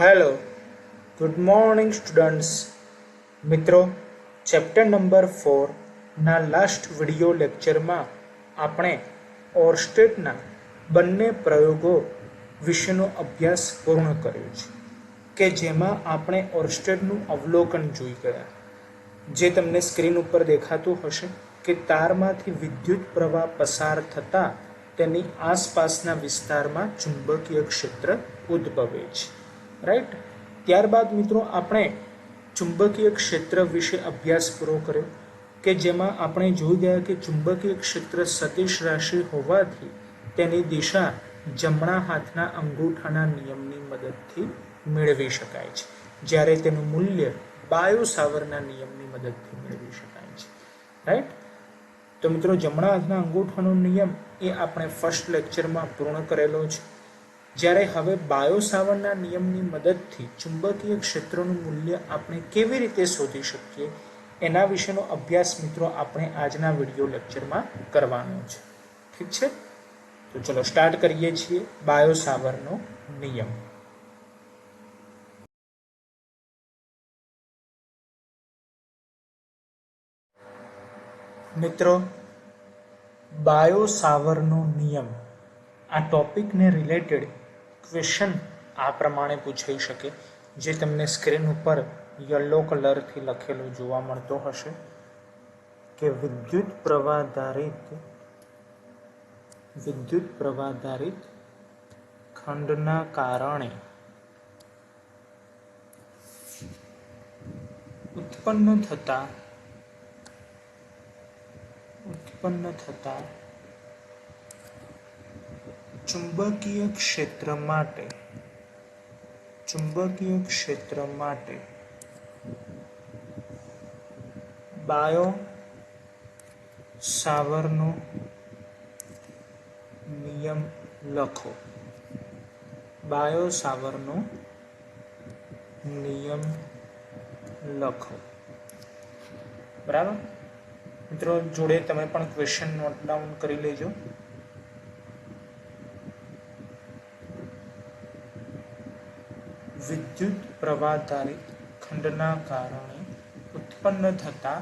Hello, good morning students. મિત્રો, chapter number 4ના last video લેક્ચરમાં આપણે ઓર્સ્ટેડના બંને પ્રયોગો વિશેનો અભ્યાસ પૂર્ણ કર્યો છે કે જેમાં આપણે ઓર્સ્ટેડનું અવલોકન જોઈ ગયા, જે તમને સ્ક્રીન ઉપર દેખાતું હશે કે તારમાંથી વિદ્યુત પ્રવાહ પસાર થતાં તેની આસપાસના વિસ્તારમાં ચુંબકીય ક્ષેત્ર ઉદ્ભવે છે. રાઈટ. ત્યારબાદ મિત્રો આપણે ચુંબકીય ક્ષેત્ર વિશે અભ્યાસ પૂરો કર્યો કે જેમાં આપણે જોઈ ગયા કે ચુંબકીય ક્ષેત્ર સદિશ રાશિ હોવાથી તેની દિશા જમણા હાથના અંગૂઠાના નિયમની મદદથી મેળવી શકાય છે, જ્યારે તેનું મૂલ્ય બાયો સાવરના નિયમની મદદથી મેળવી શકાય છે. રાઈટ. તો મિત્રો, જમણા હાથના અંગૂઠાનો નિયમ એ આપણે ફર્સ્ટ લેક્ચરમાં પૂર્ણ કરેલો છે, જ્યારે હવે બાયો સાવરના નિયમની મદદથી ચુંબકીય ક્ષેત્રનું મૂલ્ય આપણે કેવી રીતે શોધી શકીએ એના વિશેનો અભ્યાસ મિત્રો આપણે આજના વિડીયો લેક્ચરમાં કરવાનો છે. ઠીક છે, તો ચલો સ્ટાર્ટ કરીએ છીએ બાયો સાવરનો નિયમ. મિત્રો, બાયો સાવરનો નિયમ આ ટોપિકને રિલેટેડ ક્વેશ્ચન આ પ્રમાણે પૂછાઈ શકે, જે તમને સ્ક્રીન ઉપર યલો કલરથી લખેલો જોવા મળતો હશે કે વિદ્યુત પ્રવાહ ખંડના કારણે ઉત્પન્ન થતા ચુંબકીય ક્ષેત્ર માટે બાયો સાવરનો નિયમ લખો. બાયો સાવરનો નિયમ લખો. બરાબર મિત્રો, જોડે તમે પણ ક્વેશ્ચન નોટ ડાઉન કરી લેજો. વિદ્યુત પ્રવાહધારિત ખંડના કારણે ઉત્પન્ન થતા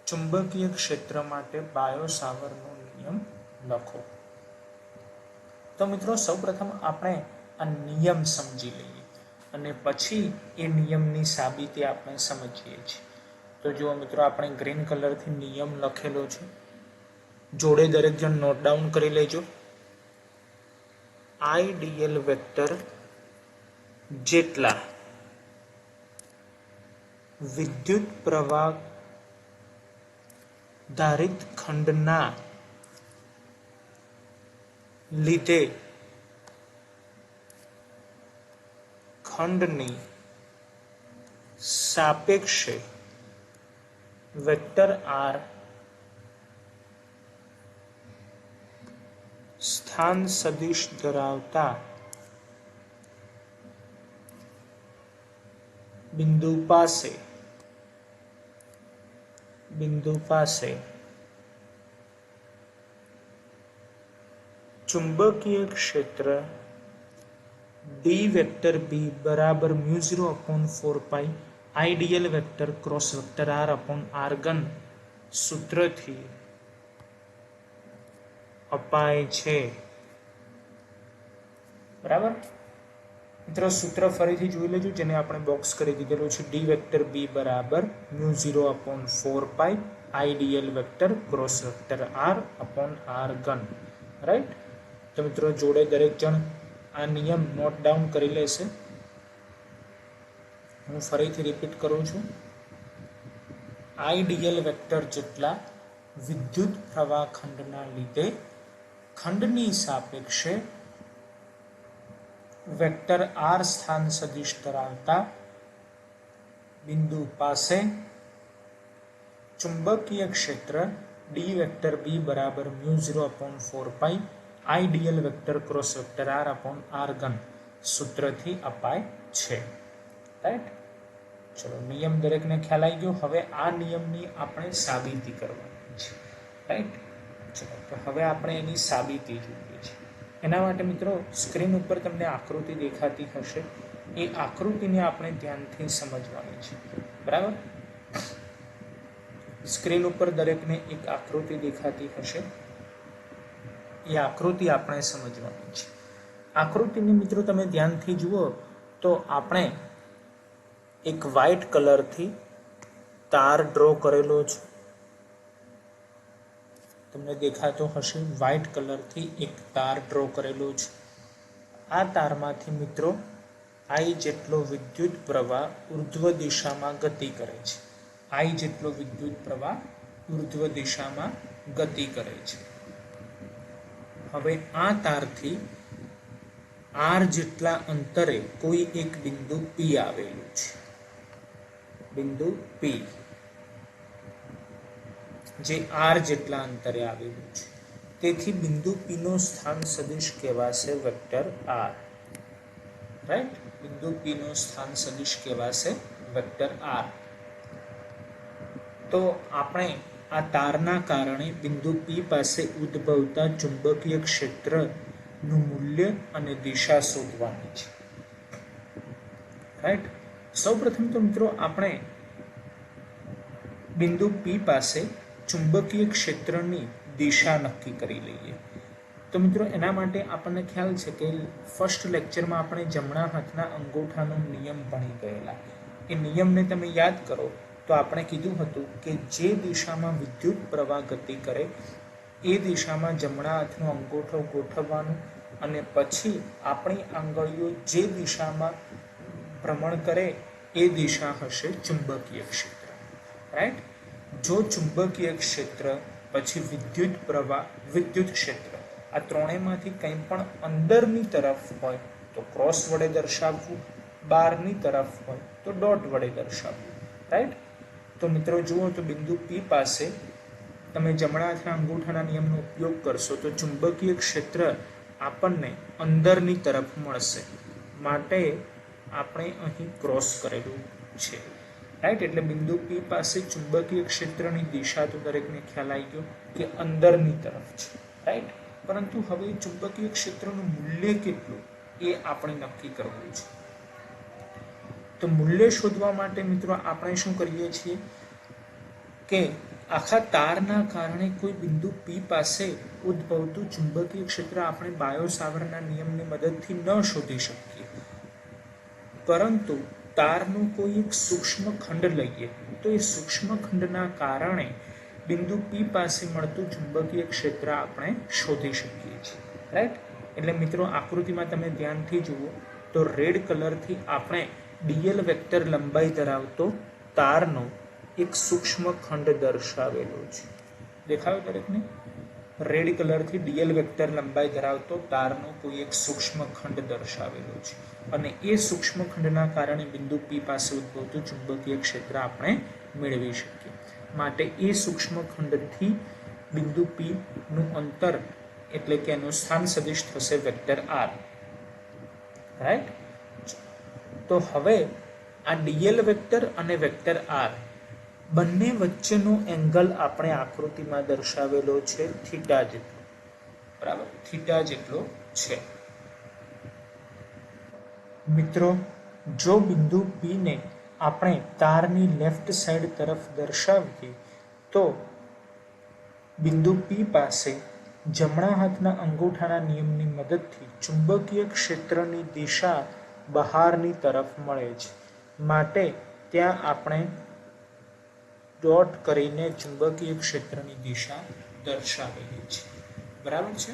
ચુંબકીય ક્ષેત્ર માટે બાયો સાવરનો નિયમ લખો. તો મિત્રો, સૌપ્રથમ આપણે આ નિયમ સમજી લઈએ અને પછી એ નિયમની સાબિતી આપણે સમજીએ છીએ. તો જુઓ મિત્રો, આપણે ગ્રીન કલરથી નિયમ લખેલો છે, જોડે દરેક જણ નોટ ડાઉન કરી લેજો. આઈડિયલ વેક્ટર જેટલા વિદ્યુત પ્રવાહ ધારિત ખંડના લીધે ખંડની સાપેક્ષે વેક્ટર આર સ્થાન સદિશ ધરાવતા બિંદુ પાસે ચુંબકીય ક્ષેત્ર ડી વેક્ટર બી બરાબર μ0/4π ideal vector cross vector r/r ઘન સૂત્રથી અપાય છે. બરાબર મિત્રો, સૂત્ર ફરીથી જોઈ લેજો, જેને આપણે બોક્સ કરી દીધેલું છે. ડી વેક્ટર બી બરાબર μ0/4π ideal vector cross vector r/r ઘન. રાઈટ. તો મિત્રો, જોડે દરેક જણ આ નિયમ નોટ ડાઉન કરી લેશે. હું ફરીથી રિપીટ કરું છું. આઈડિયલ વેક્ટર જેટલા વિદ્યુત પ્રવાહ ખંડના લીધે ખંડની સાપેક્ષે વેક્ટર આર સ્થાન સદિશ ધરાવતા બિંદુ પાસે ચુંબકીય ક્ષેત્ર ડી વેક્ટર બી બરાબર μ0/4π ideal vector cross vector r/r ઘન સૂત્રથી અપાય છે. રાઈટ. ચલો, નિયમ દરેકને ખ્યાલ આવી ગયો. હવે આ નિયમની આપણે સાબિતી કરવાની છે. રાઈટ. ચલો, તો હવે આપણે એની સાબિતી જોઈએ છીએ. એના માટે મિત્રો, સ્ક્રીન ઉપર તમને આકૃતિ દેખાતી હશે એ આકૃતિને આપણે ધ્યાનથી સમજવાની છે. બરાબર, સ્ક્રીન ઉપર દરેકને એક આકૃતિ દેખાતી હશે. એ આકૃતિ આપણે સમજવાની છે. આકૃતિને મિત્રો તમે ધ્યાનથી જુઓ તો આપણે એક વ્હાઇટ કલરથી તાર ડ્રો કરેલો છે. તમને દેખાતો હશે, વ્હાઇટ કલરથી એક તાર ડ્રો કરેલો છે. આ તારમાંથી મિત્રો I જેટલો વિદ્યુત પ્રવાહ ઉર્ધ્વ દિશામાં ગતિ કરે છે. I જેટલો વિદ્યુત પ્રવાહ ઉર્ધ્વ દિશામાં ગતિ કરે છે. હવે આ તારથી R જેટલા અંતરે કોઈ એક બિંદુ P આવેલું છે. બિંદુ P જે R જેટલા અંતરે આવેલું છે. તેથી બિંદુ P નો સ્થાન સદિશ કહેવાશે વેક્ટર R. રાઈટ, બિંદુ P નો સ્થાન સદિશ કહેવાશે વેક્ટર R. તો આપણે આ તારના કારણે બિંદુ P પાસે ઉદ્ભવતા ચુંબકીય ક્ષેત્રનું મૂલ્ય અને દિશા શોધવાની છે. રાઈટ, સૌપ્રથમ તો મિત્રો આપણે બિંદુ P પાસે ચુંબકીય ક્ષેત્રની દિશા નક્કી કરી લઈએ. તો મિત્રો એના માટે આપણને ખ્યાલ છે કે ફર્સ્ટ લેક્ચરમાં આપણે જમણા હાથના અંગૂઠાનો નિયમ ભણી ગયેલા. એ નિયમને તમે યાદ કરો તો આપણે કીધું હતું કે જે દિશામાં વિદ્યુત પ્રવાહ ગતિ કરે એ દિશામાં જમણા હાથનો અંગૂઠો ગોઠવવાનું અને પછી આપણી આંગળીઓ જે દિશામાં ભ્રમણ કરે એ દિશા હશે ચુંબકીય ક્ષેત્ર. રાઈટ, જો ચુંબકીય ક્ષેત્ર પછી વિદ્યુત પ્રવાહ વિદ્યુત ક્ષેત્ર આ ત્રણેયમાંથી કંઈ પણ અંદરની તરફ હોય તો ક્રોસ વડે દર્શાવવું, બહારની તરફ હોય તો ડોટ વડે દર્શાવવું. રાઈટ, તો મિત્રો જુઓ તો બિંદુ P પાસે તમે જમણા હાથના અંગૂઠાના નિયમનો ઉપયોગ કરશો તો ચુંબકીય ક્ષેત્ર આપણને અંદરની તરફ મળશે. માટે આપણે અહીં ક્રોસ કરેલું છે. રાઈટ, એટલે બિંદુ P પાસે ચુંબકીય ક્ષેત્રની દિશા તો દરેકને ખ્યાલ આવી ગયો કે અંદરની તરફ છે. રાઈટ, પરંતુ હવે ચુંબકીય ક્ષેત્રનું મૂલ્ય કેટલું એ આપણે નક્કી કરવું છે. તો મૂલ્ય શોધવા માટે મિત્રો આપણે શું કરીએ છીએ કે આખા તારના કારણે કોઈ બિંદુ P પાસે ઉદ્ભવતું ચુંબકીય ક્ષેત્ર આપણે બાયો-સાવર્ટના નિયમની મદદથી ન શોધી શકીએ, પરંતુ તારનો કોઈ એક સૂક્ષ્મ ખંડ લઈએ તો એ સૂક્ષ્મ ખંડના કારણે બિંદુ P પાસે મળતું ચુંબકીય ક્ષેત્ર આપણે શોધી શકીએ છીએ. રાઈટ, એટલે મિત્રો આકૃતિમાં તમે ધ્યાનથી જુઓ તો રેડ કલરથી આપણે dl વેક્ટર લંબાઈ ધરાવતો તારનો એક સૂક્ષ્મ ખંડ દર્શાવેલો છે. દેખાયો દરેકને? રેડ કલરથી dl વેક્ટર લંબાઈ ધરાવતો તારનો કોઈ એક સૂક્ષ્મ ખંડ દર્શાવેલો છે અને એ સૂક્ષ્મ ખંડના કારણે બિંદુ P પાસે ઉદ્ભવતું ચુંબકીય ક્ષેત્ર આપણે મેળવી શકીએ. માટે એ સૂક્ષ્મ ખંડથી બિંદુ P નું અંતર એટલે કે એનું સ્થાન સદિશ થશે વેક્ટર R. રાઈટ, તો હવે આ dl વેક્ટર અને વેક્ટર R બંને વચ્ચેનો એંગલ આપણે આકૃતિમાં દર્શાવેલો છે થીટા જેટલો. બરાબર, થીટા જેટલો છે. મિત્રો જો બિંદુ P ને આપણે તારની લેફ્ટ સાઈડ તરફ દર્શાવીએ તો બિંદુ P પાસે જમણા હાથના અંગૂઠાના નિયમની મદદથી ચુંબકીય ક્ષેત્રની દિશા બહારની તરફ મળે છે. માટે ત્યાં આપણે ડોટ કરીને ચુંબકીય ક્ષેત્રની દિશા દર્શાવેલી છે. બરાબર છે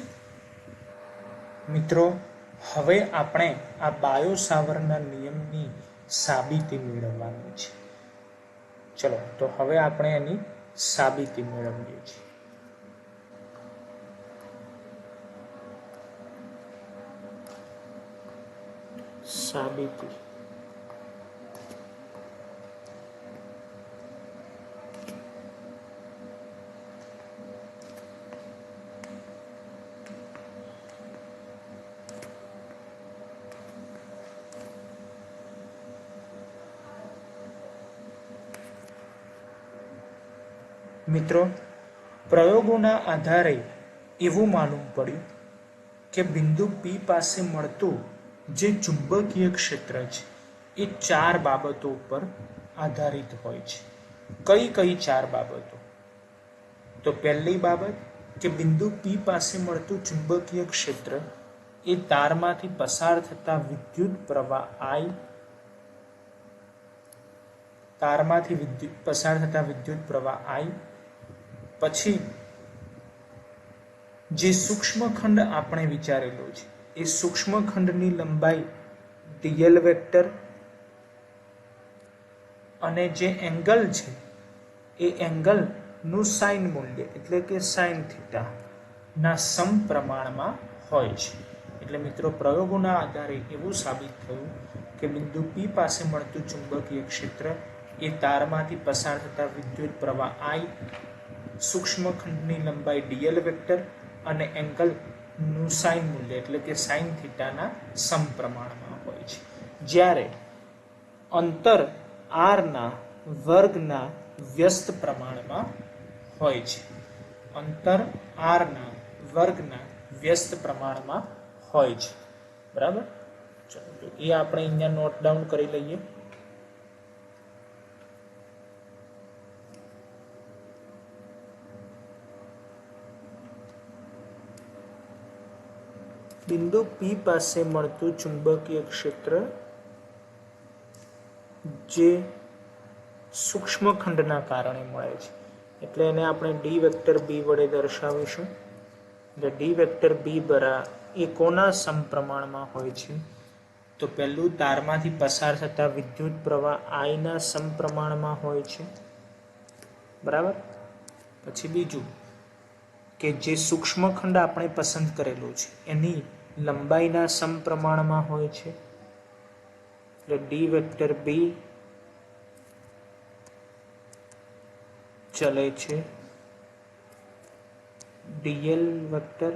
મિત્રો? હવે આપણે આ બાયો-સાવર્ટના નિયમની સાબિતી મેળવવાની છે. ચલો, તો હવે આપણે એની સાબિતી મેળવીએ છીએ. સાબિતી મિત્રો પ્રયોગોના આધારે એવું માલુમ પડ્યું કે બિંદુ P પાસે મળતું જે ચુંબકીય ક્ષેત્ર છે એ 4 બાબતો ઉપર આધારિત હોય છે. કઈ કઈ 4 બાબતો? તો પહેલી બાબત કે બિંદુ P પાસે મળતું ચુંબકીય ક્ષેત્ર એ તારમાંથી પસાર થતા વિદ્યુત પ્રવાહ I, તારમાંથી પસાર થતા વિદ્યુત પ્રવાહ I, પછી જે સૂક્ષ્મખંડ આપણે વિચારેલો છે એ સૂક્ષ્મખંડની લંબાઈ dl વેક્ટર અને જે એંગલ છે એ એંગલનું સાઇન મૂલ્ય એટલે કે સાઇન થીટા ના સમપ્રમાણમાં હોય છે. એટલે મિત્રો પ્રયોગોના આધારે એવું સાબિત થયું કે બિંદુ P પાસે મળતું ચુંબકીય ક્ષેત્ર એ તારમાંથી પસાર થતા વિદ્યુત પ્રવાહ I, સૂક્ષ્મખંડની લંબાઈ dl વેક્ટર અને એંગલનું સાઇન મૂલ્ય એટલે કે સાઇન થીટાના સમપ્રમાણમાં હોય છે. જ્યારે અંતર r ના વર્ગના વ્યસ્ત પ્રમાણમાં હોય છે. અંતર r ના વર્ગના વ્યસ્ત પ્રમાણમાં હોય છે. બરાબર? ચલો તો એ આપણે અહીંયા નોટ ડાઉન કરી લઈએ. બિંદુ P પાસે મળતું ચુંબકીય ક્ષેત્ર જે સૂક્ષ્મખંડના કારણે મળે છે એટલે એને આપણે ડી વેક્ટર બી વડે દર્શાવીશું. એટલે ડી વેક્ટર બી એ કોના સમપ્રમાણમાં હોય છે? તો પહેલું તારમાંથી પસાર થતા વિદ્યુત પ્રવાહ I ના સમપ્રમાણમાં હોય છે. બરાબર? પછી બીજું કે જે સૂક્ષ્મખંડ આપણે પસંદ કરેલો છે એની લંબાઈના સમપ્રમાણમાં હોય છે. એટલે ડી વેક્ટર બી ચલે છે dl વેક્ટર,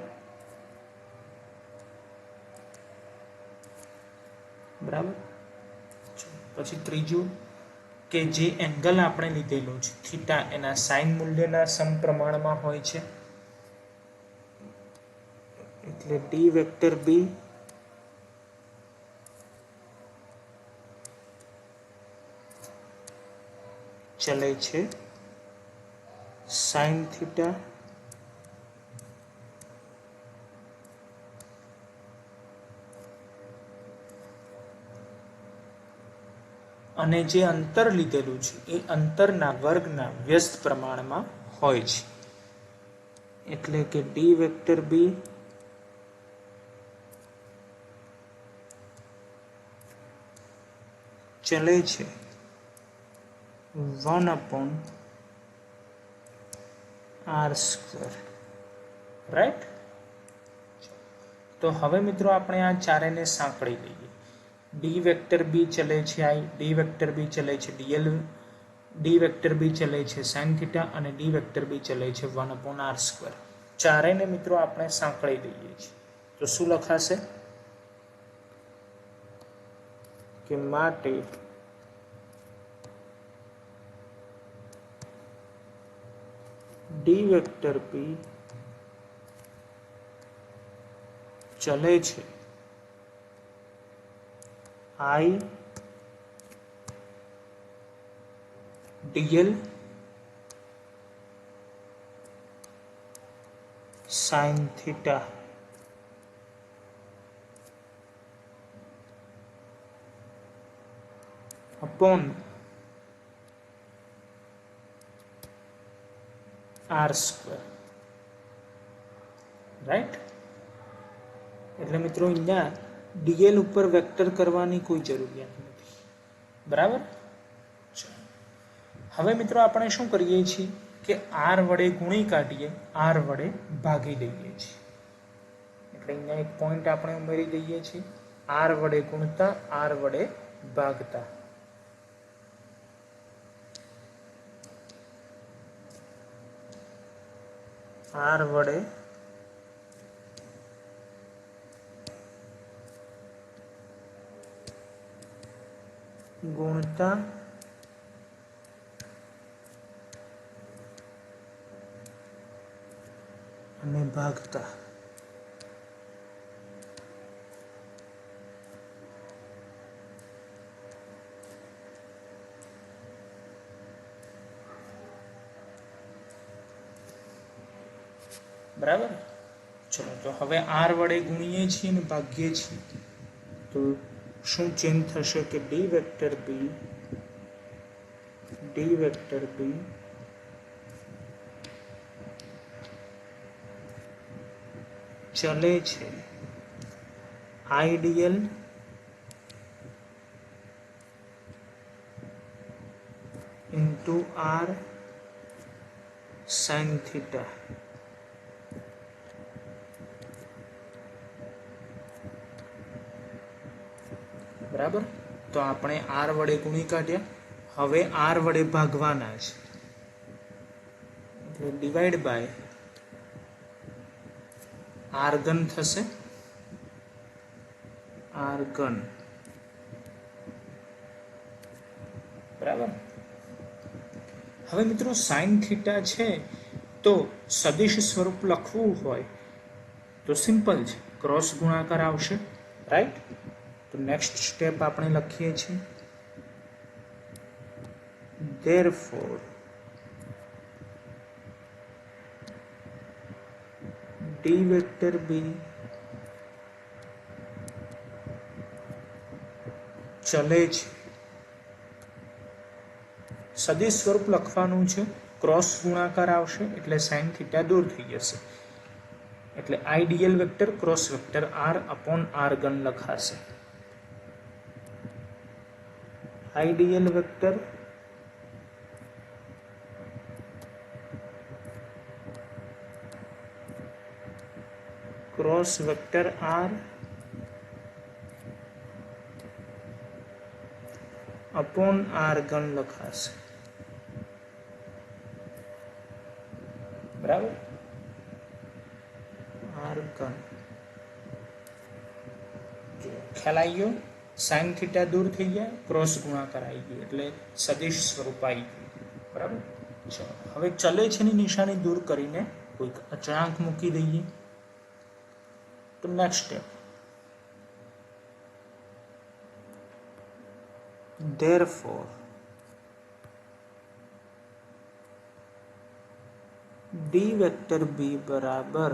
બરાબર. પછી ત્રીજું કે જે એંગલ આપણે લીધેલો છે થીટા એના સાઇન મૂલ્યના સમપ્રમાણમાં હોય છે. એટલે ડી વેક્ટર બી ચલે છે સાઇન થીટા અને જે અંતર લીધેલું છે એ અંતરના વર્ગના વ્યસ્ત પ્રમાણમાં હોય છે. એટલે કે ડી વેક્ટર બી ચલે છે 1/r². રાઈટ? તો હવે મિત્રો આપણે આ ચારેને સાંકળી લઈએ. ડી વેક્ટર બી ચલે છે I, ડી વેક્ટર બી ચલે છે dl, ડી વેક્ટર બી ચલે છે સાઇન થીટા અને ડી વેક્ટર બી ચલે છે 1/r². ચારેયને મિત્રો આપણે સાંકળી લઈએ છીએ. તો શું લખાશે? કે માટે ડી વેક્ટર પી ચલે છે I dl sin theta upon r². Right? એટલે મિત્રો અહીંયા dl ઉપર વેક્ટર કરવાની કોઈ જરૂરિયાત નથી. બરાબર? હવે મિત્રો આપણે શું કરીએ છીએ કે r વડે ગુણી કાઢીએ, r વડે ભાગી દઈએ છીએ. એટલે અહીંયા એક પોઈન્ટ આપણે ઉમેરી દઈએ છીએ. r વડે ગુણતા, r વડે ભાગતા. r વડે ગુણતા અને ભાગતા. बराबर। चलो तो हवे आर वडे गुणीए छीए ने भागीए छीए तो शू चेन्ज थशे कि डी वेक्टर बी चले छे ideal into R sine theta. बराबर। तो आपणे आर वडे गुणी काढ्या, हवे आर वडे भागवाना छे એટલે ડિવાઈડ બાય આર ઘન થશે, આર ઘન। બરાબર। હવે મિત્રો સાइन थीटा છે તો સદિશ સ્વરૂપ લખવું હોય તો સિમ્પલ છે, ક્રોસ ગુણાકાર આવશે, રાઈટ। तो नेक्स्ट स्टेप આપણે લખીએ છીએ therefore d વેક્ટર b ચલે છે, સદિશ સ્વરૂપ લખવાનું છે, ક્રોસ ગુણાકાર આવશે એટલે sin થીટા દૂર થઈ જશે, એટલે ideal vector cross vector r upon r ઘન લખાશે। Ideal vector cross vector R upon R घन लखाશે। बराबर। आर घन ख्याल आई गयो, साइन थीटा दूर थी गया, क्रॉस गुणाकार आई गयो એટલે સદિશ સ્વરૂપ આવી ગયું। બરાબર। ચલો હવે ચલે છે ની નિશાની દૂર કરીને કોઈક અચળાંક મૂકી દઈએ તો next step therefore d vector b बराबर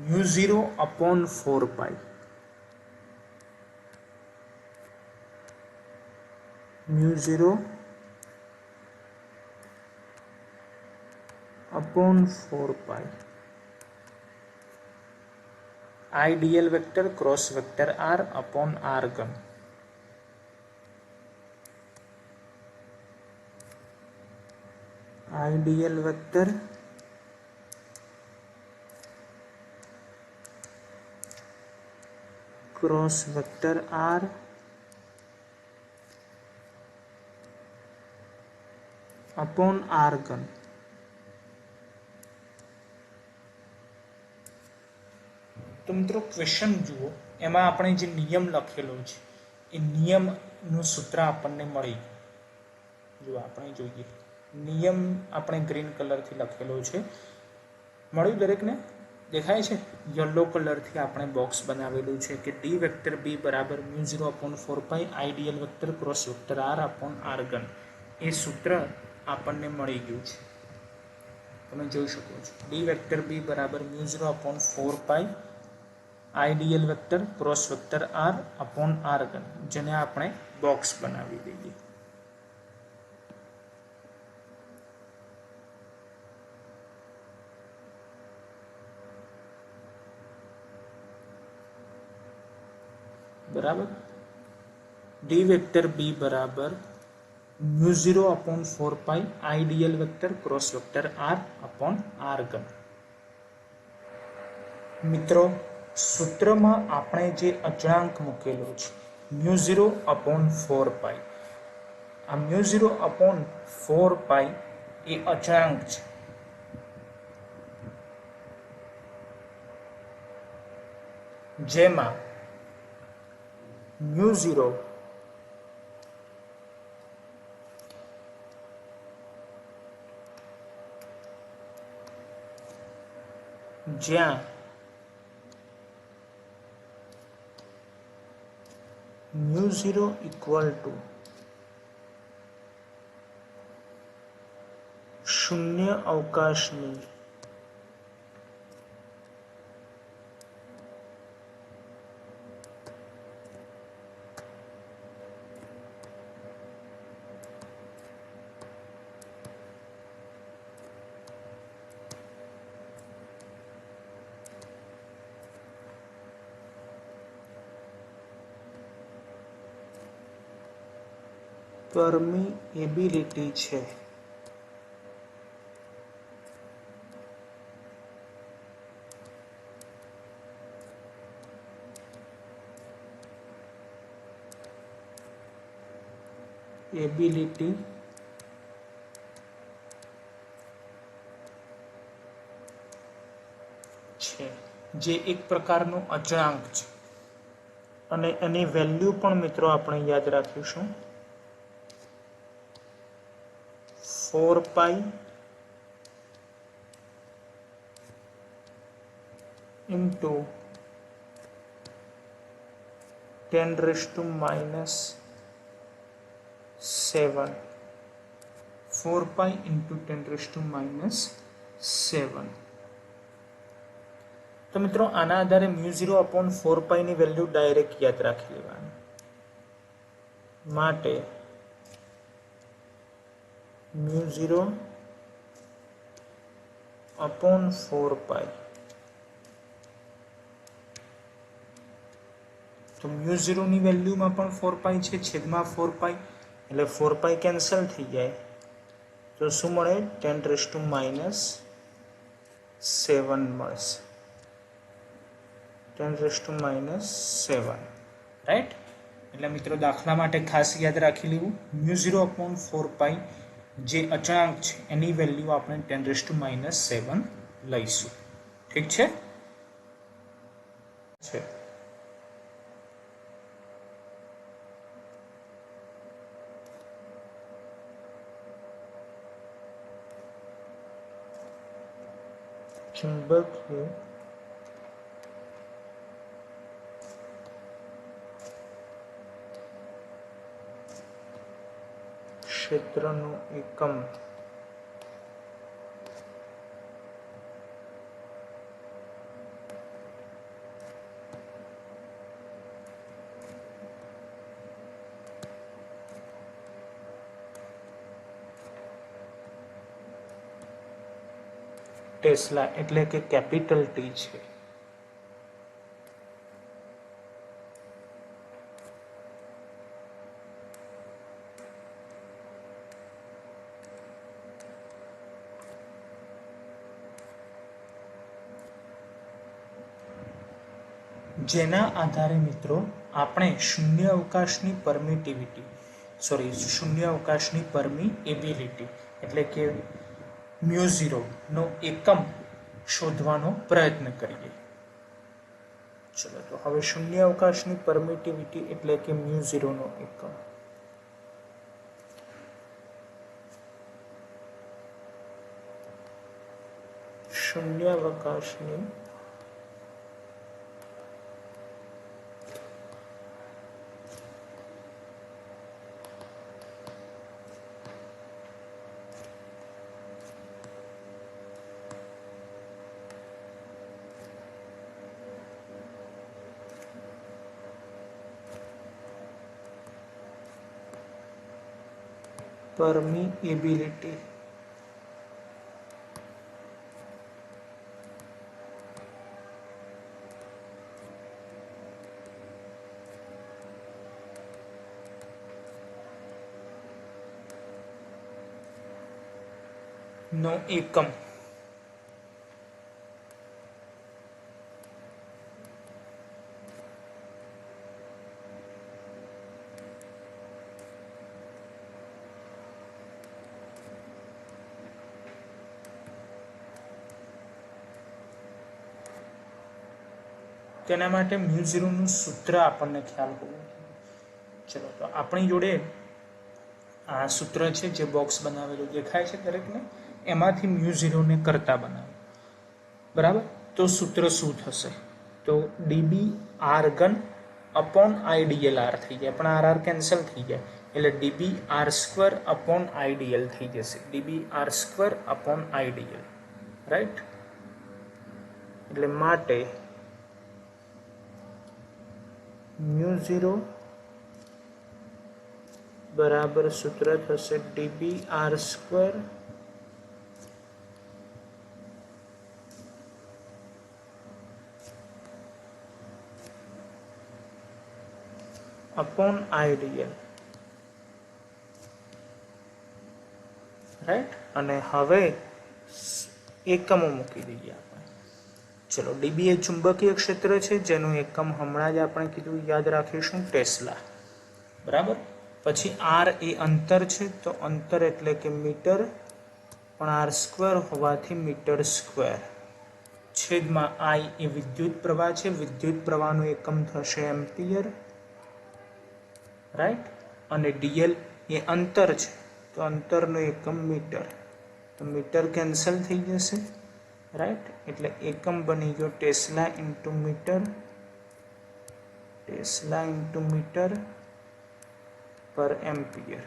μ0 upon 4 pi μ0 upon 4 pi ideal vector cross vector r upon r घन। Ideal vector cross vector r upon r घन। तो मित्रों क्वेश्चन जुओ, एमां आपणे जे नियम लखेलो छे ए नियमनुं सूत्र आपणने मळी गयुं। जो आपणे जोईए नियम आपणे ग्रीन कलर थी लखेलो छे, मळ्युं दरेकने देखाय छे। येलो कलर थी आपणे बॉक्स बनावेलुं छे कि डी वेक्टर बी बराबर μ0 upon 4 pi ideal vector cross vector r upon r घन। ए सूत्र આપણને મળી ગયું છે, તમે જોઈ શકો છો। ડી વેક્ટર બી બરાબર μ0 upon 4 pi ideal vector cross vector r upon r ઘન, જેને આપણે બોક્સ બનાવી દઈએ। बराबर। डी वेक्टर बी बराबर μ0 upon 4 pi ideal vector cross vector r upon r घन। मित्रों सूत्र में आपणे जे अचळांक मूकेलो छे μ0 अपॉन 4 पाई, आ μ0 अपॉन 4 पाई ए अचळांक छे, जेमां μ0 જ્યાં μ0 इक्वल टू 0 अवकाशनी પરમિએબિલિટી છે. એબિલિટી છે જે એક પ્રકારનો અચળાંક છે અને એની વેલ્યુ પણ મિત્રો આપણે યાદ રાખીશું 4 પાઈ into 10⁻⁷ 4 પાઈ into 10⁻⁷. તો મિત્રો આના આધારે μ0/4 ની વેલ્યુ ડાયરેક્ટ યાદ રાખી લેવાની. માટે μ0/4 તો μ0 ની વેલ્યુમાં પણ 4 છે, છેદમાં 4 એટલે 4 કેન્સલ થઈ જાય. તો શું મળે? 10⁻⁷ મળશે. 10⁻⁷, રાઈટ. એટલે મિત્રો દાખલા માટે ખાસ યાદ રાખી લેવું, μ0/4 જે અચળાંક છે એની વેલ્યુ આપણે 10⁻⁷ લઈશું. ઠીક છે. ચુંબકીય ક્ષેત્રનું એકમ ટેસ્લા એટલે કે કેપિટલ ટી છે. જેના આધારે મિત્રો આપણે શૂન્ય અવકાશની પરમિએબિલિટી એટલે કે μ0 નો એકમ શોધવાનો પ્રયત્ન કરીએ. ચલો તો હવે શૂન્ય અવકાશની પરમિટિવિટી એટલે કે μ0 નો એકમ. શૂન્યાવકાશની પરમિએબિલિટી નો એકમ તેના માટે μ0 નું સૂત્ર આપણને ખ્યાલ હોવું જોઈએ. ચલો તો આપણી જોડે આ સૂત્ર છે જે બોક્સ બનાવેલું દેખાય છે દરેકને, એમાંથી μ0 ને કરતા બનાવો. બરાબર. તો સૂત્ર શું થશે? તો dB/r3/IDL થઈ જાય, પણ r કેન્સલ થઈ જાય એટલે dB/r2/IDL થઈ જશે. dB/r2/IDL, right. એટલે માટે μ0 બરાબર સૂત્ર થશે dB/r2/IDL. રાઈટ. અને હવે એકમો મૂકી દઈએ આપણે. ચલો, ડીબી એ ચુંબકીય ક્ષેત્ર છે જેનું એકમ હમણાં જ આપણે કીધું, યાદ રાખીશું, ટેસ્લા. બરાબર. પછી આર એ અંતર છે, તો અંતર એટલે કે મીટર, પણ આર સ્ક્વેર હોવાથી મીટર સ્ક્વેર. છેદમાં આઈ એ વિદ્યુત પ્રવાહ છે, વિદ્યુત પ્રવાહનું એકમ થશે એમ્પિયર, રાઈટ. અને ડીએલ એ અંતર છે, તો અંતરનું એકમ મીટર, તો મીટર કેન્સલ થઈ જશે, રાઈટ. એટલે એકમ બની ગયો tesla into metre, tesla into metre પર એમ્પિયર.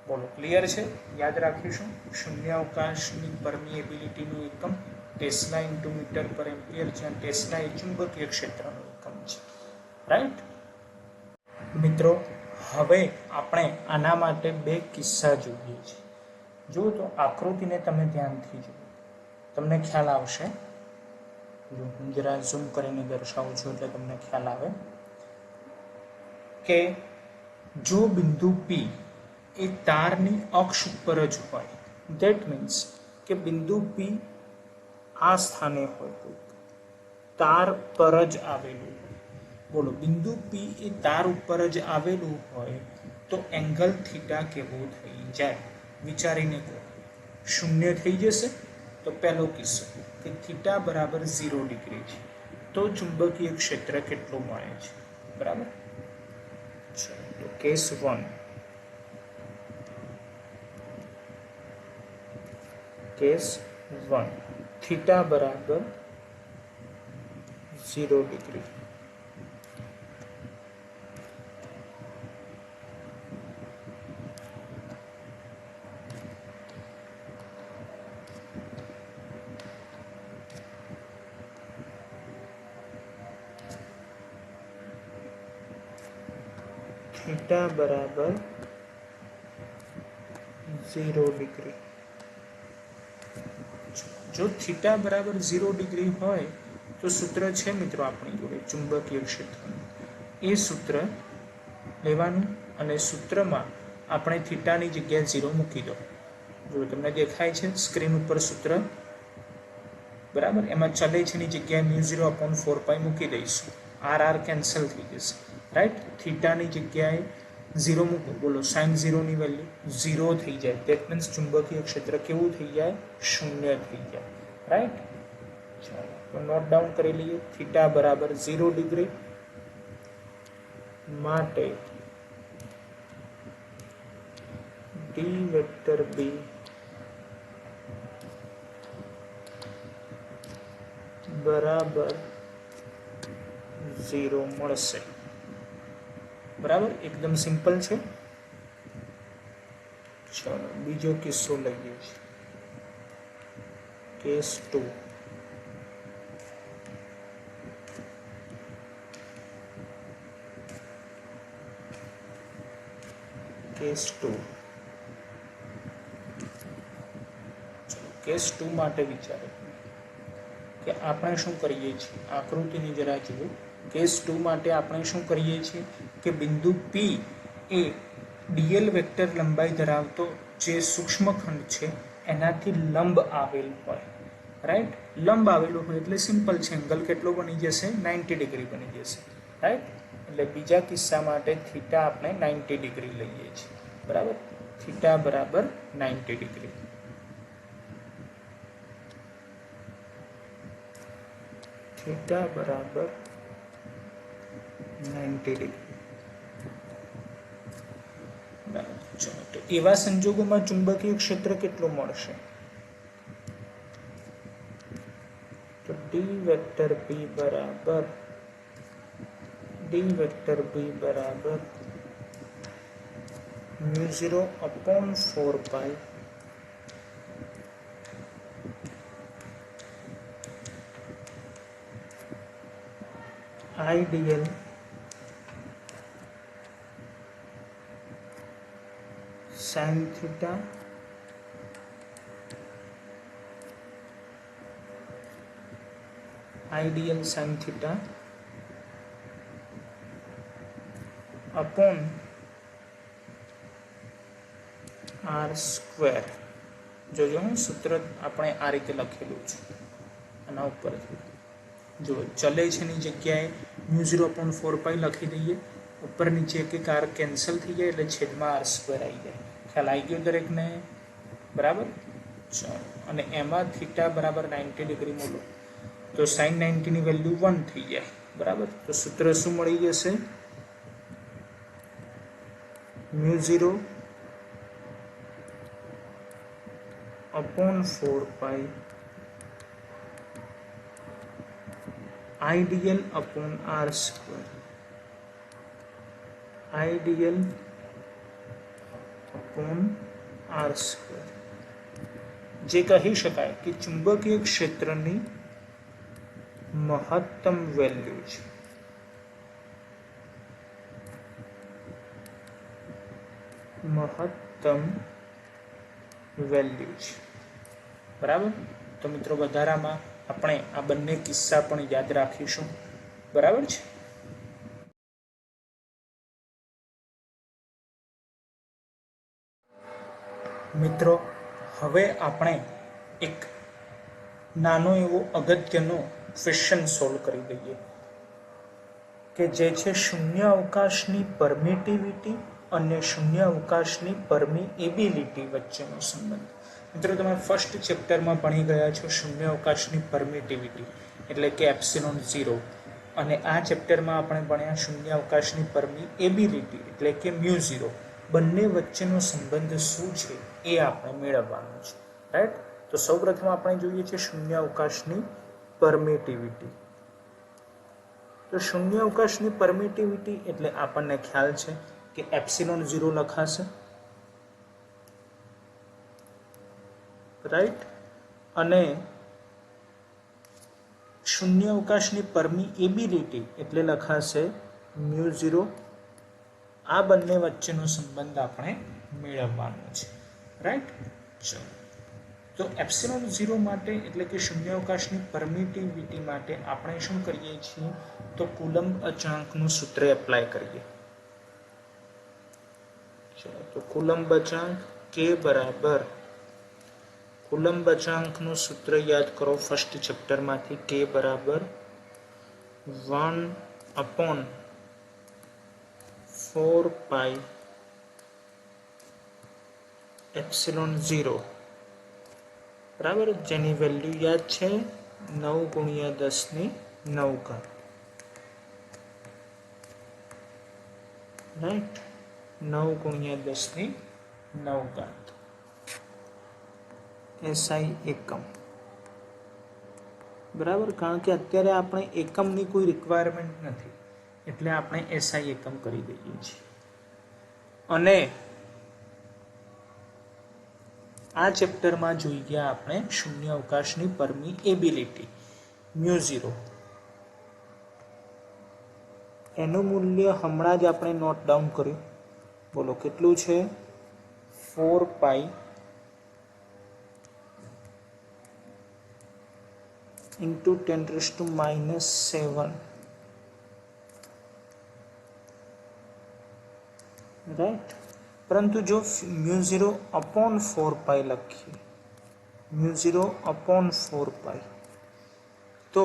બોલો, ક્લિયર છે? યાદ રાખીશું, શૂન્યાવકાશની પરમિએબિલિટીનું એકમ ટેસ્લા ઇન્ટુ મીટર પર એમ્પિયર, જ્યાં ટેસ્લા એ ચુંબકીય ક્ષેત્રનું એકમ છે, રાઈટ. મિત્રો, હવે આપણે આના માટે બે કિસ્સા જોઈએ છીએ. જો તો આકૃતિને તમે ધ્યાનથી જુઓ, તમને ખ્યાલ આવશે. જો હું જરા ઝૂમ કરીને દર્શાવું છું એટલે તમને ખ્યાલ આવે કે જો બિંદુ પી એ તારની અક્ષ ઉપર જ હોય, ધેટ મીન્સ કે બિંદુ પી આ સ્થાને હોય, તાર પર જ આવેલું હોય. બોલો, બિંદુ પી એ તાર ઉપર જ આવેલું હોય તો એંગલ થીટા કેવો થઈ જાય? વિચારીને કહો. શૂન્ય થઈ જશે. તો પહેલો કિસ્સો કે થીટા બરાબર 0 ડિગ્રી છે, તો ચુંબકીય ક્ષેત્ર કેટલું મળે છે? બરાબર. તો કેસ 1, કેસ 1, થીટા બરાબર 0 ડિગ્રી. થીટા બરાબર 0 ડિગ્રી. જો થીટા બરાબર 0 ડિગ્રી હોય તો સૂત્ર છે મિત્રો આપણી જોડે ચુંબકીય ક્ષેત્રનું. એ સૂત્ર લેવાનું અને સૂત્રમાં આપણે થીટાની જગ્યાએ 0 મૂકી દો. જો તમને દેખાય છે સ્ક્રીન ઉપર સૂત્ર, બરાબર. એમાં ચલે છે ની જગ્યાએ μ0/4π મૂકી દઈશું. આર કેન્સલ થઈ જશે, રાઈટ. થીટાની જગ્યાએ 0 મૂકો. બોલો, સાઇન 0 ની વેલ્યુ 0 થઈ જાય. ધેટ મીન્સ ચુંબકીય ક્ષેત્ર કેવું થઈ જાય? શૂન્ય થઈ જાય, રાઈટ. ચાલો, તો નોટ ડાઉન કરી લઈએ. થીટા બરાબર 0 ડિગ્રી માટે ડી વેક્ટર બી બરાબર 0 મળશે. બરાબર, એકદમ સિમ્પલ છે. ચલો, બીજો કિસ્સો લઈએ છીએ, કેસ 2. કેસ 2. કેસ 2 માટે વિચારો કે આપણે શું કરીએ છીએ. આકૃતિની જરા જુઓ. કેસ 2 માટે આપણે શું કરીએ છીએ કે બિંદુ પી એ ડીએલ વેક્ટર લંબાઈ ધરાવતો જે સૂક્ષ્મખંડ છે એનાથી લંબ આવેલ હોય, રાઈટ. લંબ આવેલું હોય એટલે સિમ્પલ છે, એંગલ કેટલો બની જશે? 90 ડિગ્રી બની જશે, રાઈટ. એટલે બીજા કિસ્સા માટે થીટા આપણે 90 ડિગ્રી લઈએ છીએ, બરાબર. થીટા બરાબર 90 ડિગ્રી. થીટા બરાબર 90 ડિગ્રી. ચલો, તો એવા સંજોગોમાં ચુંબકીય ક્ષેત્ર કેટલું મળશે? તો ડી વેક્ટર બી બરાબર μ0/4π IDL sin theta ideal sin theta upon R square. જોજો સૂત્ર આપણે આ રીતે લખેલું છે આના ઉપર. જો ચલે છે ની જગ્યાએ μ0/4π લખી દઈએ. ઉપર નીચે એક આર કેન્સલ થઈ જાય એટલે છેદમાં આર સ્ક્વેર આવી જાય. ખ્યાલ આવી ગયો દરેકને? બરાબર. ચાલો, અને એમાં થીટા બરાબર 90 ડિગ્રી મૂલો તો sin 90 ની વેલ્યુ 1 થઈ જાય. બરાબર. તો સૂત્ર શું મળી જશે? μ0/4π IDL upon R square. IDL upon R square. જે કહી શકાય કે ચુંબકીય ક્ષેત્રની મહત્તમ વેલ્યુ છે. મહત્તમ વેલ્યુ છે. બરાબર. તો મિત્રો વધારામાં આપણે આ બંને કિસ્સા પણ યાદ રાખીશું. બરાબર છે. મિત્રો હવે આપણે એક નાનો એવો અગત્યનો ક્વેશ્ચન સોલ્વ કરી દઈએ કે જે છે શૂન્ય અવકાશની પરમિટિવિટી અને શૂન્ય અવકાશની પરમિએબિલિટી વચ્ચેનો સંબંધ. મિત્રો તમે ફર્સ્ટ ચેપ્ટરમાં ભણી ગયા છો શૂન્ય અવકાશની પરમિટિવિટી એટલે કે એપ્સિલોન 0, અને આ ચેપ્ટરમાં આપણે ભણ્યા શૂન્ય અવકાશની પરમિએબિલિટી એટલે કે μ0. બંને વચ્ચેનો સંબંધ શું છે એ આપણે મેળવવાનું છે. રાઈટ. તો સૌપ્રથમ આપણે જોઈએ છે શૂન્ય અવકાશની પરમિટિવિટી. તો શૂન્ય અવકાશની પરમિટિવિટી એટલે આપણને ખ્યાલ છે કે એપ્સિલોન 0 લખાશે. રાઈટ. અને શૂન્ય અવકાશની પરમિએબિલિટી એટલે લખાશે μ0. આ બંને વચ્ચેનો સંબંધ આપણે મેળવવાનો છે. રાઈટ. ચલો, તો એપ્સિલોન 0 માટે એટલે કે શૂન્ય અવકાશની પરમિટિવિટી માટે આપણે શું કરીએ છીએ તો કુલમ્બ અચળાંકનું સૂત્ર એપ્લાય કરીએ. ચલો, તો કુલમ્બ અચળાંક કે બરાબર કુલમ્બ અચળાંકનું સૂત્ર યાદ કરો ફર્સ્ટ ચેપ્ટરમાંથી. કે બરાબર 1/4π એપ્સિલોન 0. બરાબર. જેની વેલ્યુ યાદ છે 9×10⁹. રાઈટ. 9×10⁹. SI એકમ. બરાબર. કારણ કે અત્યારે આપણે એકમની કોઈ રિક્વાયરમેન્ટ નથી એટલે આપણે SI એકમ કરી દઈએ છીએ. અને આ ચેપ્ટરમાં જોઈ ગયા આપણે શૂન્ય અવકાશની પરમિએબિલિટી μ0. એનું મૂલ્ય હમણાં જ આપણે નોટ ડાઉન કર્યું. બોલો કેટલું છે? 4π into 10⁻⁷. રાઈટ. પરંતુ જો μ0/4π લખીએ μ0/4π તો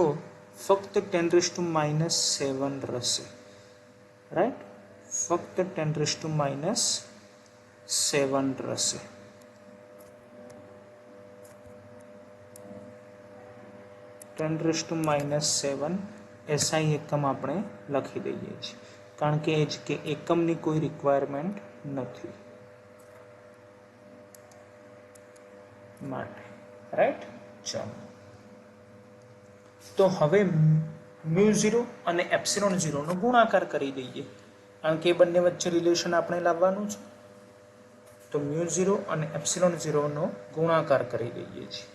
ફક્ત 10⁻⁷ રહેશે. રાઈટ. ફક્ત 10⁻⁷ રહેશે. SI એકમ આપણે લખી દઈએ છીએ કારણ કે એ જ કે એકમની કોઈ રિક્વાયરમેન્ટ નથી માટે. રાઈટ. ચાલો, તો હવે μ0 અને એપ્સિલોન 0 નો ગુણાકાર કરી દઈએ કારણ કે એ બંને વચ્ચે રિલેશન આપણે લાવવાનું છે. તો μ0 અને એપ્સિલોન 0 નો ગુણાકાર કરી દઈએ છીએ.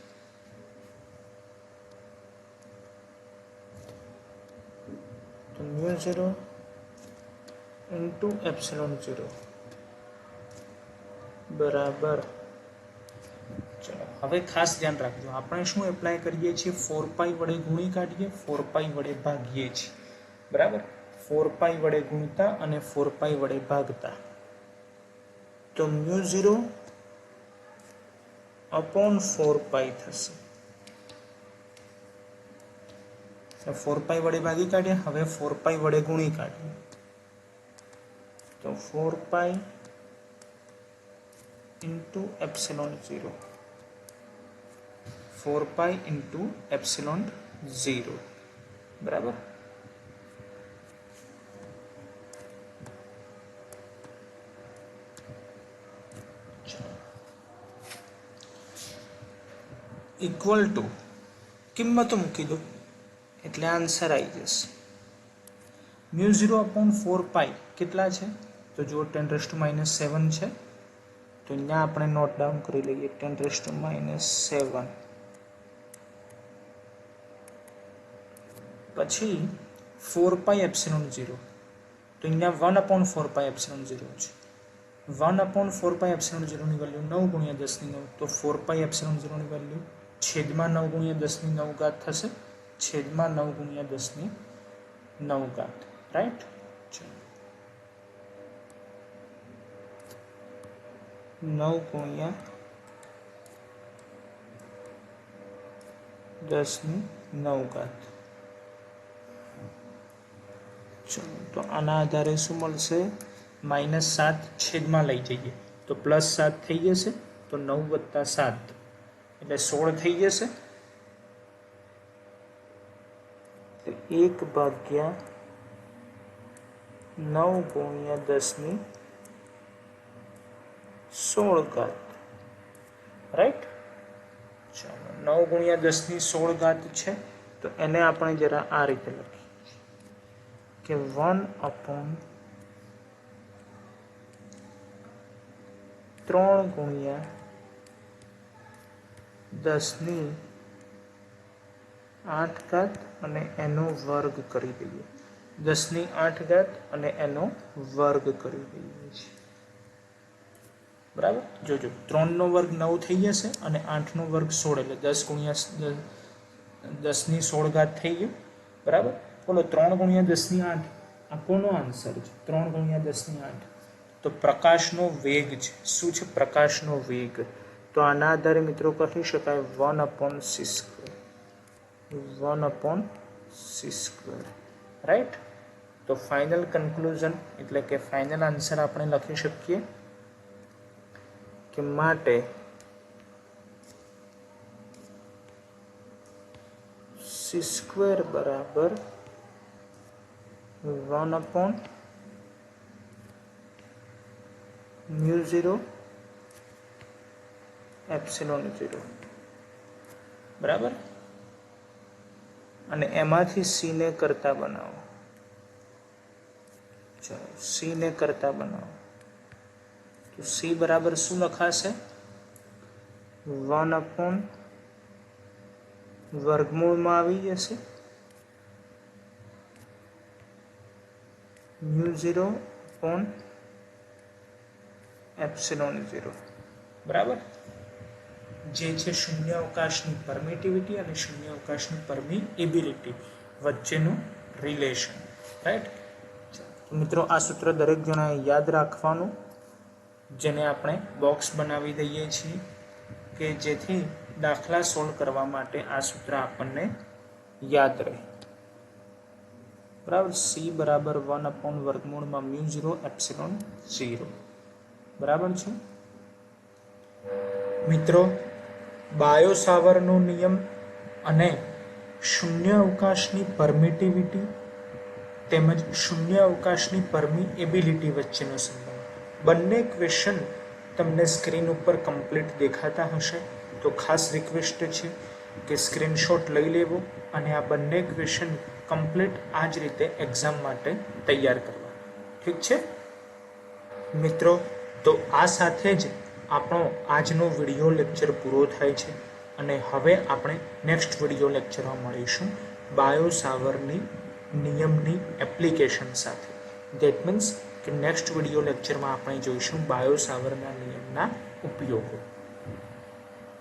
તો μ0 into એપ્સિલોન 0 બરાબર. ચલો, હવે ખાસ ધ્યાન રાખજો આપણે શું એપ્લાય કરીએ છીએ 4π વડે ગુણી કાઢીએ, 4π વડે ભાગીએ છીએ. બરાબર. 4π વડે ગુણતા અને 4π વડે ભાગતા. તો μ0 अपॉन 4π થશે। 4π વડે ભાગી કાઢીએ, હવે 4π વડે ગુણી કાઢીએ તો 4π इंटू एप्सिलॉन 0, 4π इंटू एप्सिलॉन 0 बराबर। इक्वल टू किंमत मूकी दो એટલે આન્સર આવી જશે। μ0 अपॉन 4π કેટલા છે તો જો 10⁻⁷ છે तो અહીંયા આપણે નોટ ડાઉન કરી લઈએ 10⁻⁷। પછી 4π એપ્સિલોન 0 તો અહીંયા 1/4π એપ્સિલોન 0 છે। 1/4π એપ્સિલોન 0 ની વેલ્યુ 9 × 10⁹ તો 4π એપ્સિલોન 0 ની વેલ્યુ છેદમાં 9 × 10⁹ થશે, છેદમાં 9 × 10⁹ રાઈટ। ચલો 9 × 10⁹। चलो तो आना आधारे शू मळशे -7 छेदमां लई जईए तो +7 थई जशे तो 9 + 7 એટલે 16 થઈ જશે। તો 1/9 × 10⁻16 राइट। चलो 9 × 10⁻16 છે તો એને આપણે જરા આ રીતે લખીએ કે 1/3 × 10⁸ અને એનો વર્ગ કરી દઈએ, 10⁸ અને એનો વર્ગ કરી દઈએ છીએ બરાબર। જોજો 3 નો વર્ગ 9 થઈ જશે અને 8 નો વર્ગ 16 એટલે 10 × 10⁻16 થઈ ગયું બરાબર। બોલો 3 × 10⁸ આ કોનો આન્સર છે? 3 × 10⁸ તો પ્રકાશનો વેગ છે। શું છે? પ્રકાશનો વેગ। તો આના આધારે મિત્રો કહી શકાય 1/c², 1/c² રાઈટ। તો ફાઇનલ કન્ક્લુઝન એટલે કે ફાઇનલ આન્સર આપણે લખી શકીએ કે માટે c² બરાબર 1/μ0 એપ્સિલોન 0 બરાબર। અને એમાંથી c ને કરતા બનાવો, ચલો c ને કરતા બનાવો તો c બરાબર શું લખાશે? 1/ વર્ગમૂળમાં આવી જશે μ0 એપ્સિલોન 0 બરાબર। જે છે શૂન્ય અવકાશની પરમિટિવિટી અને શૂન્ય અવકાશની પરમિએબિલિટી વચ્ચેનું રિલેશન રાઈટ। તો મિત્રો આ સૂત્ર દરેક જણાએ યાદ રાખવાનું, જેને આપણે બોક્સ બનાવી દઈએ છીએ કે જેથી દાખલા સોલ્વ કરવા માટે આ સૂત્ર આપણને યાદ રહે બરાબર। c બરાબર 1/વર્ગમૂળમાં μ0 એપ્સિલોન 0 બરાબર છે મિત્રો। બાયો સાવરનો નિયમ અને શૂન્ય અવકાશની પરમિટિવિટી તેમજ શૂન્ય અવકાશની પરમિએબિલિટી વચ્ચેનો સંબંધ, બંને ક્વેશ્ચન તમને સ્ક્રીન ઉપર કમ્પ્લીટ દેખાતા હશે તો ખાસ રિક્વેસ્ટ છે કે સ્ક્રીનશોટ લઈ લેવો અને આ બંને ક્વેશ્ચન કમ્પ્લીટ આ જ રીતે એક્ઝામ માટે તૈયાર કરવા, ઠીક છે મિત્રો। તો આ સાથે જ આપણો આજનો વિડીયો લેક્ચર પૂરો થાય છે અને હવે આપણે નેક્સ્ટ વિડીયો લેક્ચરમાં મળીશું બાયો સાવરની નિયમની એપ્લિકેશન સાથે। ધેટ મીન્સ કે નેક્સ્ટ વિડીયો લેક્ચરમાં આપણે જોઈશું બાયો સાવરના નિયમના ઉપયોગો।